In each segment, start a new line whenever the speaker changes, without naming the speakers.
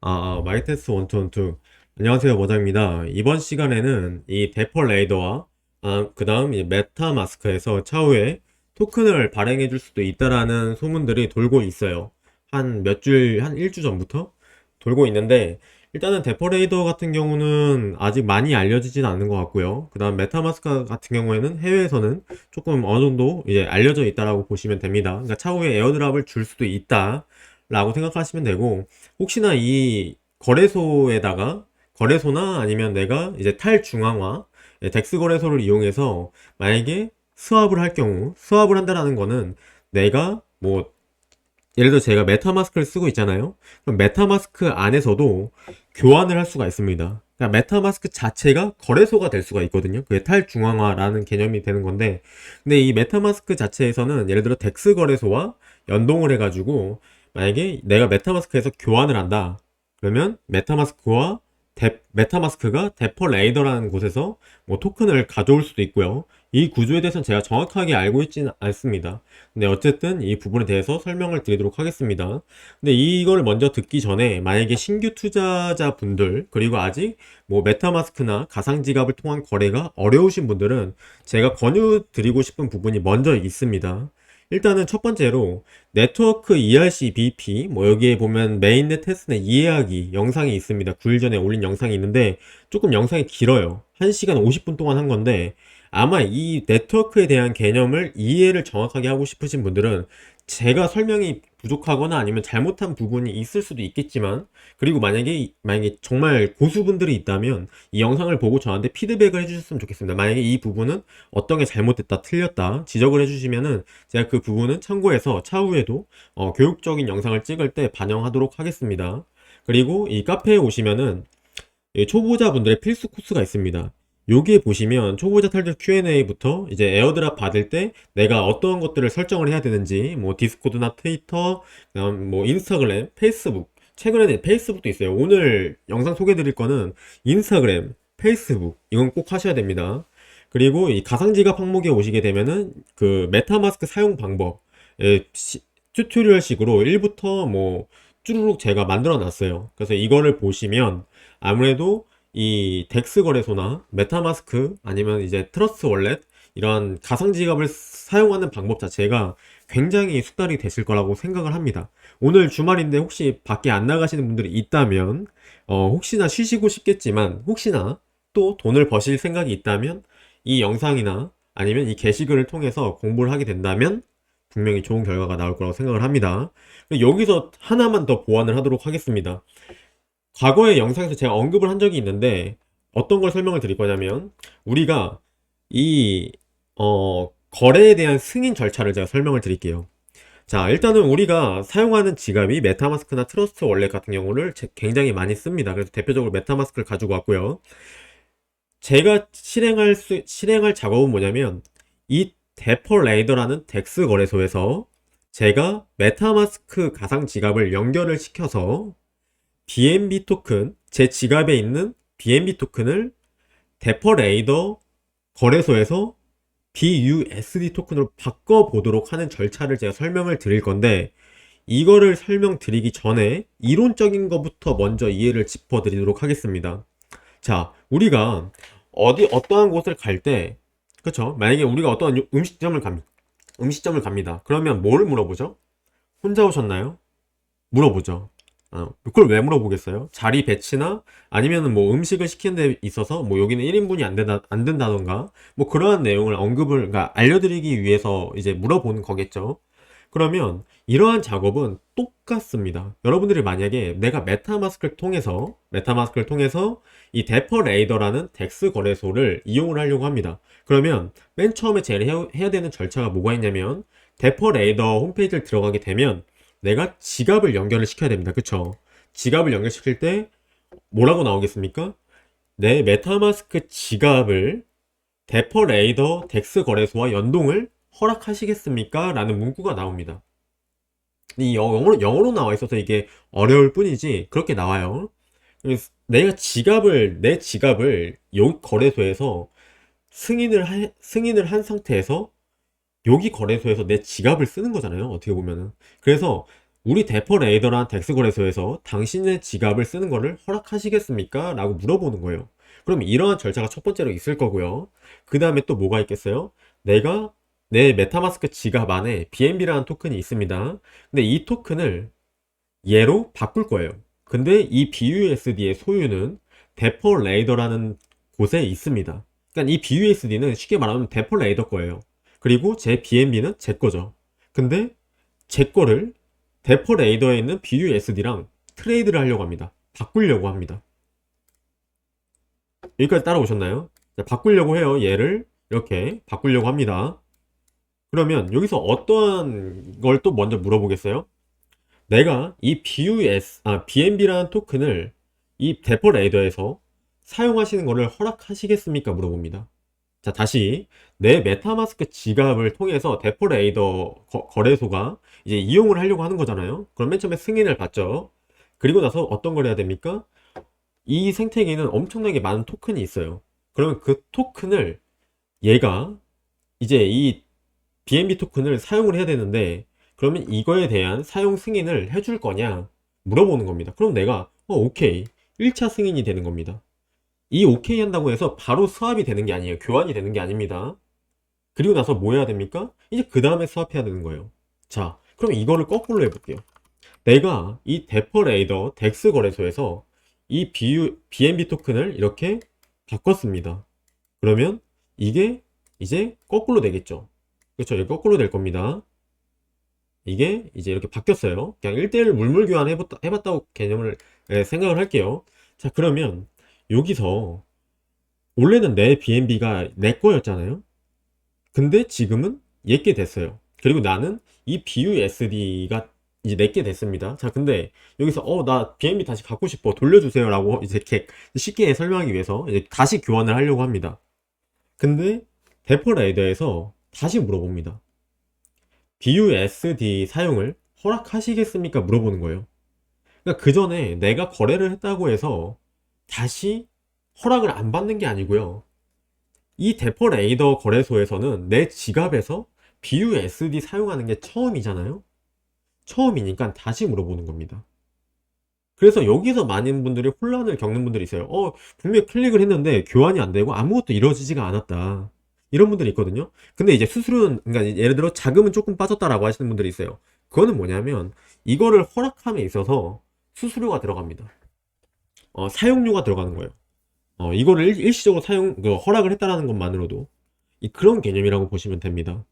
마이테스트 1, 2, 1, 2. 안녕하세요, 모장입니다. 이번 시간에는 이 데퍼 레이더와 그 다음 이 메타마스크에서 차후에 토큰을 발행해 줄 수도 있다라는 소문들이 돌고 있어요. 한 일주 전부터 돌고 있는데, 일단은 데퍼 레이더 같은 경우는 아직 많이 알려지진 않는 것 같고요. 그 다음 메타마스크 같은 경우에는 해외에서는 조금 어느 정도 이제 알려져 있다라고 보시면 됩니다. 그러니까 차후에 에어드랍을 줄 수도 있다라고 생각하시면 되고, 혹시나 이 거래소나 아니면 내가 이제 탈중앙화 덱스 거래소를 이용해서 만약에 스왑을 한다라는 거는 내가 뭐 예를 들어 제가 메타마스크를 쓰고 있잖아요. 그럼 메타마스크 안에서도 교환을 할 수가 있습니다. 그러니까 메타마스크 자체가 거래소가 될 수가 있거든요. 그게 탈중앙화라는 개념이 되는 건데, 근데 이 메타마스크 자체에서는 예를 들어 덱스 거래소와 연동을 해가지고 만약에 내가 메타마스크에서 교환을 한다. 그러면 메타마스크가 데퍼 레이더라는 곳에서 뭐 토큰을 가져올 수도 있고요. 이 구조에 대해서는 제가 정확하게 알고 있지는 않습니다. 근데 어쨌든 이 부분에 대해서 설명을 드리도록 하겠습니다. 근데 이걸 먼저 듣기 전에 만약에 신규 투자자 분들 그리고 아직 뭐 메타마스크나 가상지갑을 통한 거래가 어려우신 분들은 제가 권유 드리고 싶은 부분이 먼저 있습니다. 일단은 첫 번째로 네트워크 ERC-BP 뭐 여기에 보면 메인넷 테스트넷 이해하기 영상이 있습니다. 9일 전에 올린 영상이 있는데 조금 영상이 길어요. 1시간 50분 동안 한 건데 아마 이 네트워크에 대한 개념을 이해를 정확하게 하고 싶으신 분들은 제가 설명이 부족하거나 아니면 잘못한 부분이 있을 수도 있겠지만, 그리고 만약에 정말 고수분들이 있다면 이 영상을 보고 저한테 피드백을 해주셨으면 좋겠습니다. 만약에 이 부분은 어떤 게 잘못됐다 틀렸다 지적을 해주시면은 제가 그 부분은 참고해서 차후에도 교육적인 영상을 찍을 때 반영하도록 하겠습니다. 그리고 이 카페에 오시면은 초보자분들의 필수 코스가 있습니다. 여기에 보시면 초보자 탈출 Q&A부터 이제 에어드랍 받을 때 내가 어떤 것들을 설정을 해야 되는지, 뭐 디스코드나 트위터, 그다음 뭐 인스타그램, 페이스북, 최근에는 페이스북도 있어요. 오늘 영상 소개해 드릴 거는 인스타그램, 페이스북 이건 꼭 하셔야 됩니다. 그리고 이 가상지갑 항목에 오시게 되면은 그 메타마스크 사용 방법 튜토리얼식으로 1부터 뭐 쭈루룩 제가 만들어 놨어요. 그래서 이거를 보시면 아무래도 이 덱스 거래소나 메타마스크 아니면 이제 트러스트 월렛 이런 가상 지갑을 사용하는 방법 자체가 굉장히 숙달이 되실 거라고 생각을 합니다. 오늘 주말인데 혹시 밖에 안 나가시는 분들이 있다면 혹시나 쉬시고 싶겠지만 혹시나 또 돈을 버실 생각이 있다면 이 영상이나 아니면 이 게시글을 통해서 공부를 하게 된다면 분명히 좋은 결과가 나올 거라고 생각을 합니다. 여기서 하나만 더 보완을 하도록 하겠습니다. 과거의 영상에서 제가 언급을 한 적이 있는데 어떤 걸 설명을 드릴 거냐면 우리가 이 거래에 대한 승인 절차를 제가 설명을 드릴게요. 자, 일단은 우리가 사용하는 지갑이 메타마스크나 트러스트 월렛 같은 경우를 굉장히 많이 씁니다. 그래서 대표적으로 메타마스크를 가지고 왔고요. 제가 실행할 작업은 뭐냐면 이 데퍼 레이더라는 덱스 거래소에서 제가 메타마스크 가상 지갑을 연결을 시켜서 BNB 토큰, 제 지갑에 있는 BNB 토큰을 데퍼 레이더 거래소에서 BUSD 토큰으로 바꿔보도록 하는 절차를 제가 설명을 드릴 건데, 이거를 설명드리기 전에 이론적인 것부터 먼저 이해를 짚어드리도록 하겠습니다. 자, 우리가 어떠한 곳을 갈 때, 그쵸? 만약에 우리가 어떠한 음식점을 갑니다. 그러면 뭘 물어보죠? 혼자 오셨나요? 물어보죠. 그걸 왜 물어보겠어요? 자리 배치나 아니면은 뭐 음식을 시키는 데 있어서 뭐 여기는 1인분이 안 된다던가 뭐 그러한 내용을 그러니까 알려드리기 위해서 이제 물어보는 거겠죠. 그러면 이러한 작업은 똑같습니다. 여러분들이 만약에 내가 메타마스크를 통해서 이 데퍼 레이더라는 덱스 거래소를 이용을 하려고 합니다. 그러면 맨 처음에 제일 해야 되는 절차가 뭐가 있냐면 데퍼 레이더 홈페이지를 들어가게 되면 내가 지갑을 연결을 시켜야 됩니다. 그쵸? 지갑을 연결시킬 때 뭐라고 나오겠습니까? 내 메타마스크 지갑을 데퍼 레이더 덱스 거래소와 연동을 허락하시겠습니까? 라는 문구가 나옵니다. 이 영어로 나와 있어서 이게 어려울 뿐이지 그렇게 나와요. 그래서 내 지갑을 여기 거래소에서 승인을 한 상태에서 여기 거래소에서 내 지갑을 쓰는 거잖아요. 어떻게 보면은. 그래서 우리 데퍼레이더란 덱스 거래소에서 당신의 지갑을 쓰는 것을 허락하시겠습니까? 라고 물어보는 거예요. 그럼 이러한 절차가 첫 번째로 있을 거고요. 그 다음에 또 뭐가 있겠어요? 내가 내 메타마스크 지갑 안에 BNB라는 토큰이 있습니다. 근데 이 토큰을 얘로 바꿀 거예요. 근데 이 BUSD의 소유는 데퍼레이더라는 곳에 있습니다. 그러니까 이 BUSD는 쉽게 말하면 데퍼레이더 거예요. 그리고 제 BNB는 제 거죠. 근데 제 거를 데퍼레이더에 있는 BUSD랑 트레이드를 하려고 합니다. 바꾸려고 합니다. 여기까지 따라오셨나요? 자, 바꾸려고 해요. 얘를 이렇게 바꾸려고 합니다. 그러면 여기서 어떠한 걸 또 먼저 물어보겠어요? 내가 이 BNB라는 토큰을 이 데퍼레이더에서 사용하시는 것을 허락하시겠습니까? 물어봅니다. 자, 다시 내 메타마스크 지갑을 통해서 데퍼레이더 거래소가 이제 이용을 하려고 하는 거잖아요. 그럼 맨 처음에 승인을 받죠. 그리고 나서 어떤 걸 해야 됩니까? 이 생태계는 엄청나게 많은 토큰이 있어요. 그러면 그 토큰을 얘가 이제 이 BNB 토큰을 사용을 해야 되는데, 그러면 이거에 대한 사용 승인을 해줄 거냐 물어보는 겁니다. 그럼 내가 오케이, 1차 승인이 되는 겁니다. 이 오케이 한다고 해서 바로 수합이 되는 게 아니에요. 교환이 되는 게 아닙니다. 그리고 나서 뭐 해야 됩니까? 이제 그 다음에 수합해야 되는 거예요. 자, 그럼 이거를 거꾸로 해볼게요. 내가 이 데퍼레이더 덱스 거래소에서 이 BNB 토큰을 이렇게 바꿨습니다. 그러면 이게 이제 거꾸로 되겠죠. 그렇죠. 이게 거꾸로 될 겁니다. 이게 이제 이렇게 바뀌었어요. 그냥 1대1 물물 교환 해봤다고 개념을 생각을 할게요. 자, 그러면 여기서 원래는 내 BNB가 내 거였잖아요. 근데 지금은 얘게 됐어요. 그리고 나는 이 BUSD가 이제 내게 됐습니다. 자, 근데 여기서 나 BNB 다시 갖고 싶어, 돌려주세요 라고 이제 이렇게 쉽게 설명하기 위해서 이제 다시 교환을 하려고 합니다. 근데 데퍼레이더에서 다시 물어봅니다. BUSD 사용을 허락하시겠습니까? 물어보는 거예요. 그러니까 그 전에 내가 거래를 했다고 해서 다시 허락을 안 받는 게 아니고요. 이 데퍼레이더 거래소에서는 내 지갑에서 BUSD 사용하는 게 처음이잖아요. 처음이니까 다시 물어보는 겁니다. 그래서 여기서 많은 분들이 혼란을 겪는 분들이 있어요. 분명히 클릭을 했는데 교환이 안 되고 아무것도 이루어지지가 않았다. 이런 분들이 있거든요. 근데 이제 수수료는, 그러니까 예를 들어 자금은 조금 빠졌다라고 하시는 분들이 있어요. 그거는 뭐냐면 이거를 허락함에 있어서 수수료가 들어갑니다. 사용료가 들어가는 거예요. 이거를 일시적으로 허락을 했다라는 것만으로도 그런 개념이라고 보시면 됩니다.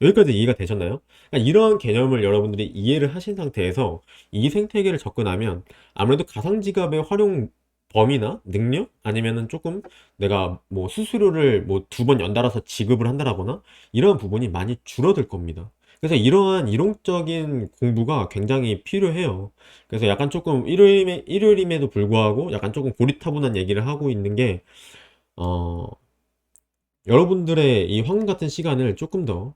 여기까지 이해가 되셨나요? 그러니까 이러한 개념을 여러분들이 이해를 하신 상태에서 이 생태계를 접근하면 아무래도 가상지갑의 활용 범위나 능력, 아니면은 조금 내가 뭐 수수료를 뭐 2번 연달아서 지급을 한다거나 이런 부분이 많이 줄어들 겁니다. 그래서 이러한 이론적인 공부가 굉장히 필요해요. 그래서 약간 조금 일요일임에도 불구하고 약간 조금 고리타분한 얘기를 하고 있는 게, 어, 여러분들의 이 황금 같은 시간을 조금 더,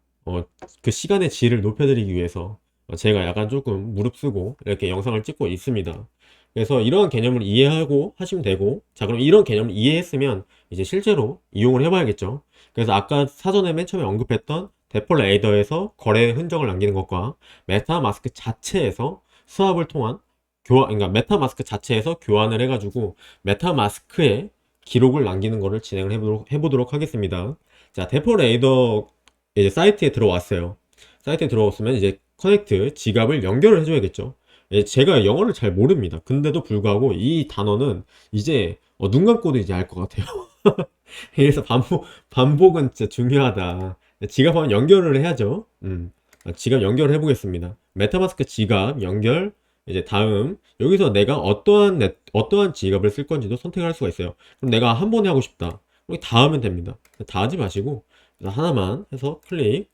그 시간의 질을 높여드리기 위해서 제가 약간 조금 무릅쓰고 이렇게 영상을 찍고 있습니다. 그래서 이러한 개념을 이해하고 하시면 되고, 자, 그럼 이런 개념을 이해했으면 이제 실제로 이용을 해봐야겠죠. 그래서 아까 사전에 맨 처음에 언급했던 데폴레이더에서 거래 흔적을 남기는 것과 메타마스크 자체에서 수합을 통한 그러니까 메타마스크 자체에서 교환을 해가지고 메타마스크에 기록을 남기는 것을 진행을 해보도록 하겠습니다. 자, 데퍼레이더 이제 사이트에 들어왔어요. 사이트에 들어왔으면 이제 커넥트 지갑을 연결을 해줘야겠죠. 제가 영어를 잘 모릅니다. 근데도 불구하고 이 단어는 이제 눈 감고도 이제 알 것 같아요. 그래서 반복은 진짜 중요하다. 지갑 한번 연결을 해야죠. 지갑 연결을 해보겠습니다. 메타마스크 지갑 연결. 이제 다음 여기서 내가 어떠한 지갑을 쓸 건지도 선택할 수가 있어요. 그럼 내가 한 번에 하고 싶다. 여기 다 하면 됩니다. 다 하지 마시고 하나만 해서 클릭.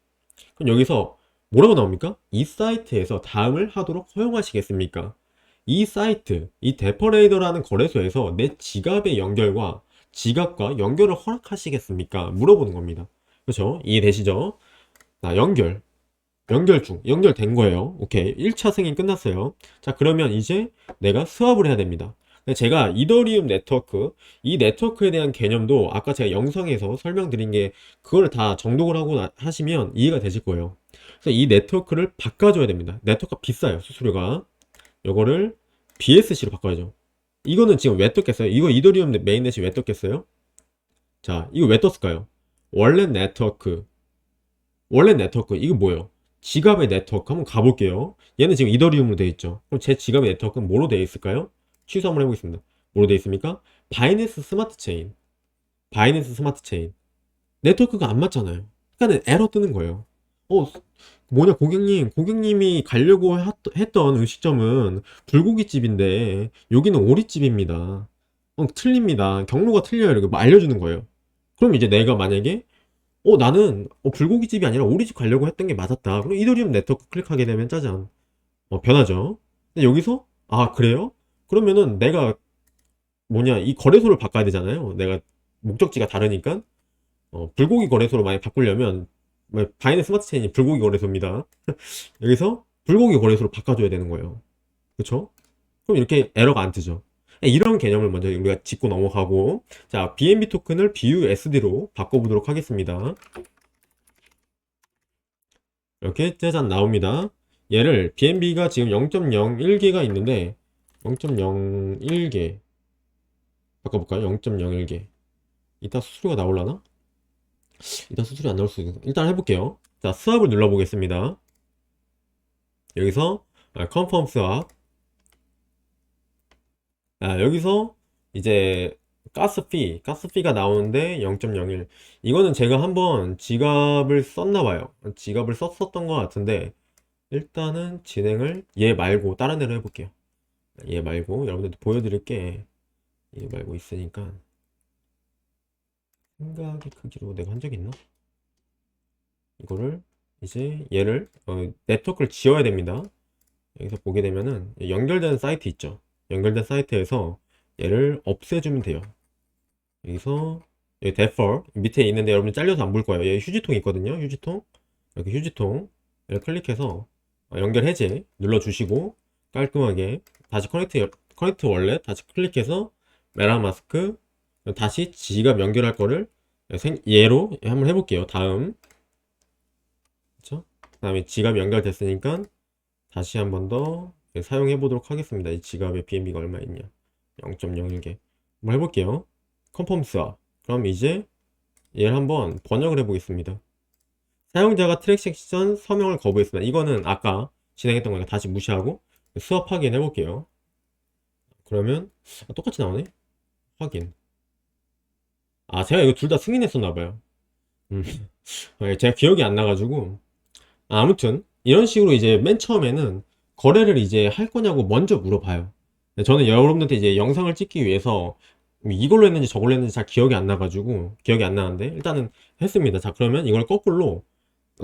그럼 여기서 뭐라고 나옵니까? 이 사이트에서 다음을 하도록 허용하시겠습니까? 이 사이트, 이 데퍼레이더라는 거래소에서 내 지갑의 연결과 지갑과 연결을 허락하시겠습니까? 물어보는 겁니다. 그렇죠? 이해되시죠? 자, 연결된 거예요. 오케이. 1차 승인 끝났어요. 자, 그러면 이제 내가 수합을 해야 됩니다. 근데 제가 이더리움 네트워크, 이 네트워크에 대한 개념도 아까 제가 영상에서 설명드린 게 그걸 다 정독을 하고 하시면 이해가 되실 거예요. 그래서 이 네트워크를 바꿔줘야 됩니다. 네트워크가 비싸요, 수수료가. 요거를 BSC로 바꿔야죠. 이거는 지금 왜 떴겠어요? 이거 이더리움 메인넷이 왜 떴겠어요? 자, 이거 왜 떴을까요? 원래 네트워크, 원래 네트워크, 이거 뭐예요? 지갑의 네트워크 한번 가볼게요. 얘는 지금 이더리움으로 되어 있죠. 그럼 제 지갑의 네트워크는 뭐로 되어 있을까요? 취소 한번 해보겠습니다. 뭐로 되어 있습니까? 바이낸스 스마트 체인. 바이낸스 스마트 체인. 네트워크가 안 맞잖아요. 그러니까 에러 뜨는 거예요. 어, 뭐냐, 고객님. 고객님이 가려고 했던 음식점은 불고기집인데, 여기는 오리집입니다. 틀립니다. 경로가 틀려요. 이렇게 뭐 알려주는 거예요. 그럼 이제 내가 만약에 나는 불고기집이 아니라 오리집 가려고 했던 게 맞았다. 그럼 이더리움 네트워크 클릭하게 되면 짜잔. 변하죠. 근데 여기서 그래요? 그러면은 내가 뭐냐 이 거래소를 바꿔야 되잖아요. 내가 목적지가 다르니까 불고기 거래소로 많이 바꾸려면 바이낸스 스마트 체인이 불고기 거래소입니다. 여기서 불고기 거래소로 바꿔줘야 되는 거예요. 그쵸? 그럼 이렇게 에러가 안 뜨죠. 이런 개념을 먼저 우리가 짚고 넘어가고 자 BNB 토큰을 BUSD로 바꿔보도록 하겠습니다. 이렇게 짜잔 나옵니다. 얘를 BNB가 지금 0.01개가 있는데 0.01개 바꿔볼까요? 0.01개 이따 수수료가 나올라나? 이따 수수료 안 나올 수도 있어. 일단 해볼게요. 자 스왑을 눌러보겠습니다. 여기서 컨펌 스왑 여기서 이제 가스피가 나오는데 0.01 이거는 제가 한번 지갑을 썼나봐요. 지갑을 썼었던 것 같은데 일단은 진행을 얘 말고 다른 애로 해볼게요. 얘 말고 여러분들도 보여드릴게 얘 말고 있으니까 생각의 크기로 내가 한 적 있나? 이거를 이제 얘를 네트워크를 지워야 됩니다. 여기서 보게 되면은 연결된 사이트 있죠. 연결된 사이트에서 얘를 없애주면 돼요. 여기서 여기 defer 밑에 있는데 여러분 잘려서 안 볼 거예요. 여기 휴지통 있거든요. 휴지통 이렇게 휴지통 를 클릭해서 연결 해제 눌러주시고 깔끔하게 다시 커넥트 월렛 다시 클릭해서 메타마스크 다시 지갑 연결할 거를 얘로 한번 해볼게요. 다음 그쵸? 그 다음에 지갑 연결됐으니까 다시 한 번 더 사용해 보도록 하겠습니다. 이 지갑의 BNB가 얼마 있냐 0.01개 한번 해볼게요. 컨펌 스왑 그럼 이제 얘를 한번 번역을 해 보겠습니다. 사용자가 트랙 섹션 서명을 거부했습니다. 이거는 아까 진행했던 거니까 다시 무시하고 수업 확인해 볼게요. 그러면 똑같이 나오네. 확인. 제가 이거 둘 다 승인했었나 봐요. 음. 제가 기억이 안 나가지고 아무튼 이런 식으로 이제 맨 처음에는 거래를 이제 할 거냐고 먼저 물어봐요. 저는 여러분들한테 이제 영상을 찍기 위해서 이걸로 했는지 저걸로 했는지 잘 기억이 안 나가지고 기억이 안 나는데 일단은 했습니다. 자 그러면 이걸 거꾸로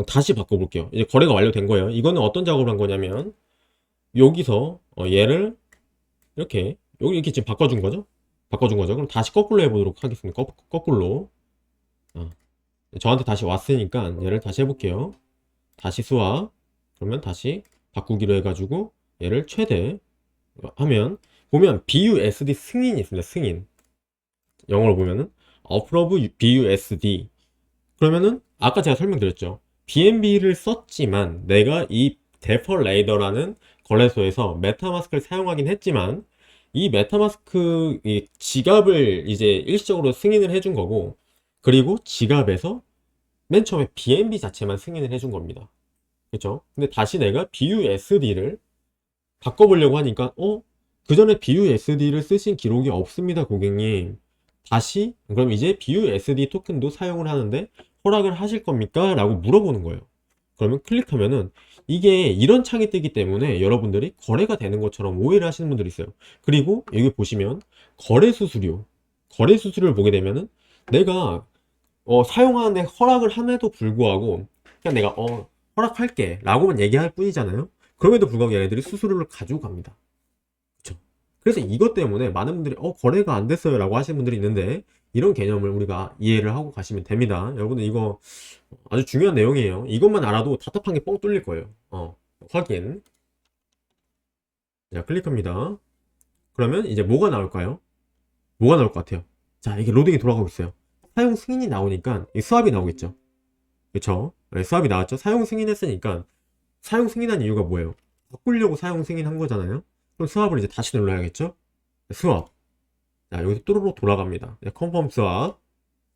다시 바꿔볼게요. 이제 거래가 완료된 거예요. 이거는 어떤 작업을 한 거냐면 여기서 얘를 이렇게 여기 이렇게 지금 바꿔준 거죠. 그럼 다시 거꾸로 해보도록 하겠습니다. 거꾸로 어, 저한테 다시 왔으니까 얘를 다시 해볼게요. 다시 수학 그러면 다시 바꾸기로 해가지고 얘를 최대 하면 보면 BUSD 승인이 있습니다. 승인 영어로 보면은 approve BUSD 그러면은 아까 제가 설명드렸죠. BNB를 썼지만 내가 이 데퍼레이더라는 거래소에서 메타마스크를 사용하긴 했지만 이 메타마스크 이 지갑을 이제 일시적으로 승인을 해준 거고 그리고 지갑에서 맨 처음에 BNB 자체만 승인을 해준 겁니다. 그렇죠? 근데 다시 내가 BUSD를 바꿔보려고 하니까 그 전에 BUSD를 쓰신 기록이 없습니다, 고객님. 다시 그럼 이제 BUSD 토큰도 사용을 하는데 허락을 하실 겁니까? 라고 물어보는 거예요. 그러면 클릭하면은 이게 이런 창이 뜨기 때문에 여러분들이 거래가 되는 것처럼 오해를 하시는 분들이 있어요. 그리고 여기 보시면 거래 수수료를 보게 되면은 내가 사용하는데 허락을 함에도 불구하고 그냥 내가 허락할게 라고만 얘기할 뿐이잖아요. 그럼에도 불구하고 얘네들이 수수료를 가지고 갑니다. 그쵸? 그래서 이것 때문에 많은 분들이 거래가 안 됐어요 라고 하시는 분들이 있는데 이런 개념을 우리가 이해를 하고 가시면 됩니다. 여러분들 이거 아주 중요한 내용이에요. 이것만 알아도 답답한 게 뻥 뚫릴 거예요. 확인. 자, 클릭합니다. 그러면 이제 뭐가 나올까요? 뭐가 나올 것 같아요? 자, 이게 로딩이 돌아가고 있어요. 사용 승인이 나오니까 이 수압이 나오겠죠. 그쵸? 네, 수압이 나왔죠. 사용 승인했으니까 사용 승인한 이유가 뭐예요? 바꾸려고 사용 승인한 거잖아요. 그럼 수압을 이제 다시 눌러야겠죠? 수압. 자, 여기서 또르륵 돌아갑니다. 네, 컨펌 수압.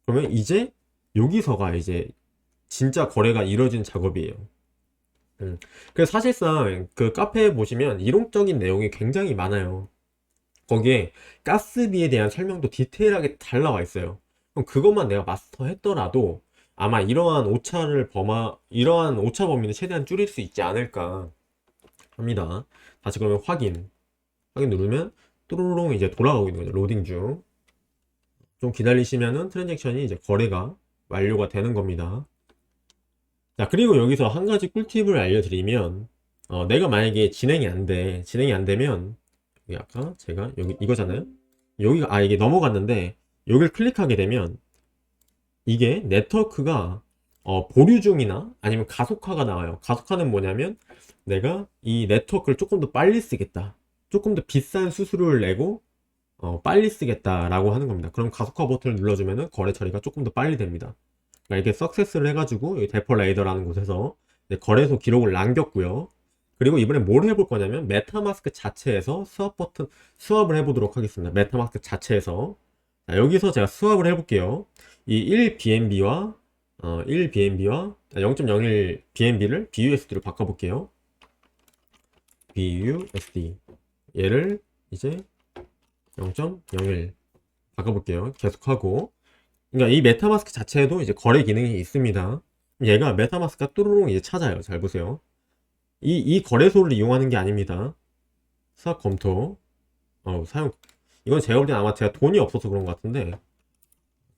그러면 이제 여기서가 이제 진짜 거래가 이루어진 작업이에요. 그래서 사실상 그 카페에 보시면 이론적인 내용이 굉장히 많아요. 거기에 가스비에 대한 설명도 디테일하게 잘 나와 있어요. 그럼 그것만 내가 마스터했더라도 아마 이러한 오차 범위는 최대한 줄일 수 있지 않을까 합니다. 다시 그러면 확인 누르면 또르르 이제 돌아가고 있는 거죠. 로딩 중. 좀 기다리시면은 트랜잭션이 이제 거래가 완료가 되는 겁니다. 자, 그리고 여기서 한 가지 꿀팁을 알려드리면, 내가 만약에 진행이 안 되면, 여기 아까 제가 여기 이거잖아요? 이게 넘어갔는데, 여기를 클릭하게 되면, 이게 네트워크가, 보류 중이나 아니면 가속화가 나와요. 가속화는 뭐냐면, 내가 이 네트워크를 조금 더 빨리 쓰겠다. 조금 더 비싼 수수료를 내고, 빨리 쓰겠다라고 하는 겁니다. 그럼 가속화 버튼을 눌러주면은 거래 처리가 조금 더 빨리 됩니다. 그러니까 이렇게 석세스를 해가지고 여기 데퍼 레이더라는 곳에서 거래소 기록을 남겼고요. 그리고 이번에 뭘 해볼 거냐면 메타마스크 자체에서 수업을 해보도록 하겠습니다. 메타마스크 자체에서 자, 여기서 제가 수업을 해볼게요. 이 1BNB와 0.01 BNB를 BUSD로 바꿔볼게요. BUSD 얘를 이제 0.01 바꿔볼게요. 계속하고 그러니까 이 메타마스크 자체에도 이제 거래 기능이 있습니다. 얘가 메타마스크가 또르륵 이제 찾아요. 잘 보세요. 이 거래소를 이용하는 게 아닙니다. 수학 검토. 사용. 이건 제가 볼 땐 아마 제가 돈이 없어서 그런 것 같은데.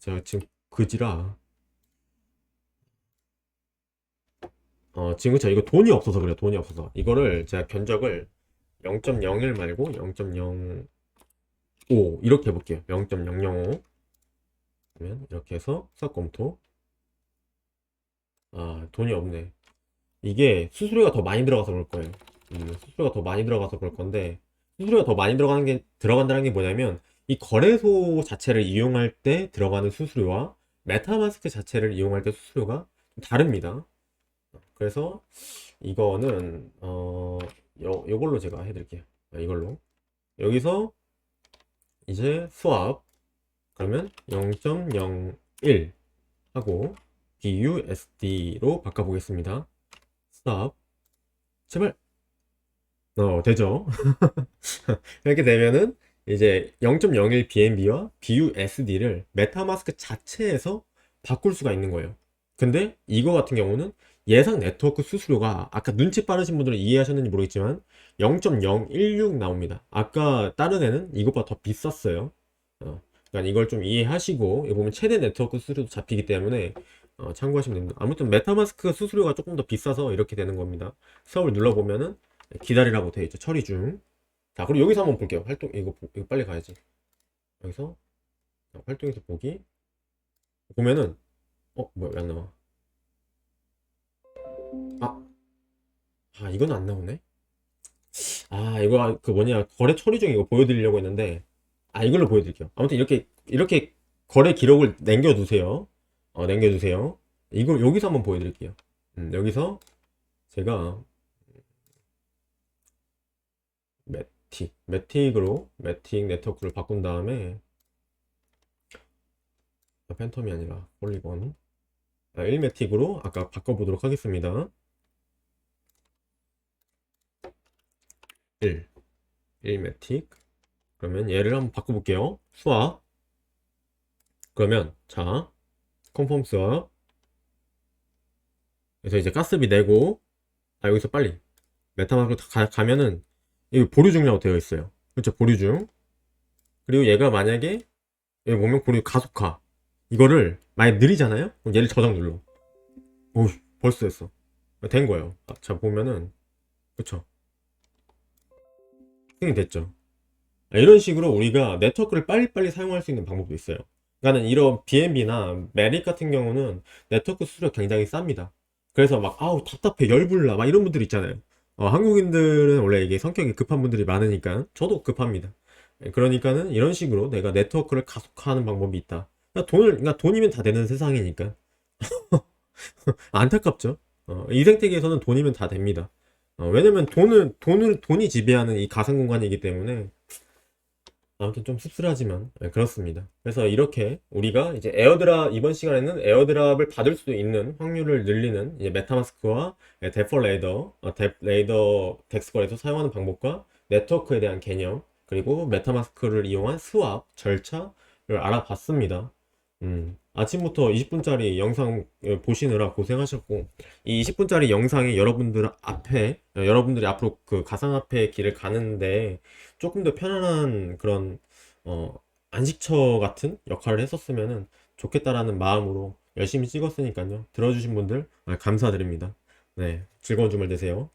제가 지금 그지라. 지금 그쵸. 이거 돈이 없어서 그래요. 돈이 없어서. 이거를 제가 견적을 0.01 말고 0.05 이렇게 해볼게요. 0.005. 그러면 이렇게 해서 수학 검토. 돈이 없네. 이게 수수료가 더 많이 들어가서 그럴 거예요. 수수료가 더 많이 들어가서 그럴 건데, 수수료가 더 많이 들어간다는 게 뭐냐면, 이 거래소 자체를 이용할 때 들어가는 수수료와 메타마스크 자체를 이용할 때 수수료가 좀 다릅니다. 그래서 이거는, 요걸로 제가 해드릴게요. 이걸로. 여기서 이제 수압, 그러면 0.01 하고 BUSD로 바꿔보겠습니다. 스탑. 제발. 되죠. 이렇게 되면은 이제 0.01 BNB와 BUSD를 메타마스크 자체에서 바꿀 수가 있는 거예요. 근데 이거 같은 경우는 예상 네트워크 수수료가 아까 눈치 빠르신 분들은 이해하셨는지 모르겠지만 0.016 나옵니다. 아까 다른 애는 이것보다 더 비쌌어요. 그러니까 이걸 좀 이해하시고 여기 보면 최대 네트워크 수수료도 잡히기 때문에 참고하시면 됩니다. 아무튼 메타마스크 수수료가 조금 더 비싸서 이렇게 되는 겁니다. 수업을 눌러보면은 기다리라고 되어 있죠. 처리 중. 자, 그리고 여기서 한번 볼게요. 활동, 이거 빨리 가야지. 여기서, 활동에서 보기. 보면은, 뭐야, 왜 안 나와? 아, 이건 안 나오네? 이거, 그 뭐냐, 거래 처리 중 이거 보여드리려고 했는데, 이걸로 보여드릴게요. 아무튼 이렇게 거래 기록을 남겨두세요. 남겨두세요. 이거 여기서 한번 보여드릴게요. 여기서 제가 매틱 네트워크를 바꾼 다음에 팬텀이 아니라 폴리곤 1매틱으로 아까 바꿔보도록 하겠습니다. 1매틱 그러면 얘를 한번 바꿔볼게요. 수압 그러면 자 컨펌 수압 그래서 이제 가스비 내고 여기서 빨리 메타마스크 가면은 여기 보류 중이라고 되어 있어요. 그렇죠, 보류 중. 그리고 얘가 만약에 여기 보면 보류 가속화 이거를 만약 느리잖아요. 그럼 얘를 저장 눌러. 오, 벌써 됐어. 된 거예요. 자 보면은 그쵸, 승인이 됐죠. 이런 식으로 우리가 네트워크를 빨리빨리 사용할 수 있는 방법도 있어요. 그러니까는 이런 BNB나 메릭 같은 경우는 네트워크 수수료가 굉장히 쌉니다. 그래서 막 아우 답답해 열불나 막 이런 분들 있잖아요. 한국인들은 원래 이게 성격이 급한 분들이 많으니까 저도 급합니다. 그러니까는 이런 식으로 내가 네트워크를 가속화하는 방법이 있다. 그러니까 돈이면 다 되는 세상이니까. 안타깝죠. 이 생태계에서는 돈이면 다 됩니다. 왜냐면 돈이 지배하는 이 가상 공간이기 때문에 아무튼 좀 씁쓸하지만 그렇습니다. 그래서 이렇게 우리가 이제 이번 시간에는 에어드랍을 받을 수 있는 확률을 늘리는 이제 메타마스크와 데퍼 레이더, 레이더 덱스 거래소 사용하는 방법과 네트워크에 대한 개념, 그리고 메타마스크를 이용한 스왑 절차를 알아봤습니다. 아침부터 20분짜리 영상 보시느라 고생하셨고, 이 20분짜리 영상이 여러분들이 앞으로 그 가상화폐 길을 가는데 조금 더 편안한 그런, 어, 안식처 같은 역할을 했었으면 좋겠다라는 마음으로 열심히 찍었으니까요. 들어주신 분들 감사드립니다. 네, 즐거운 주말 되세요.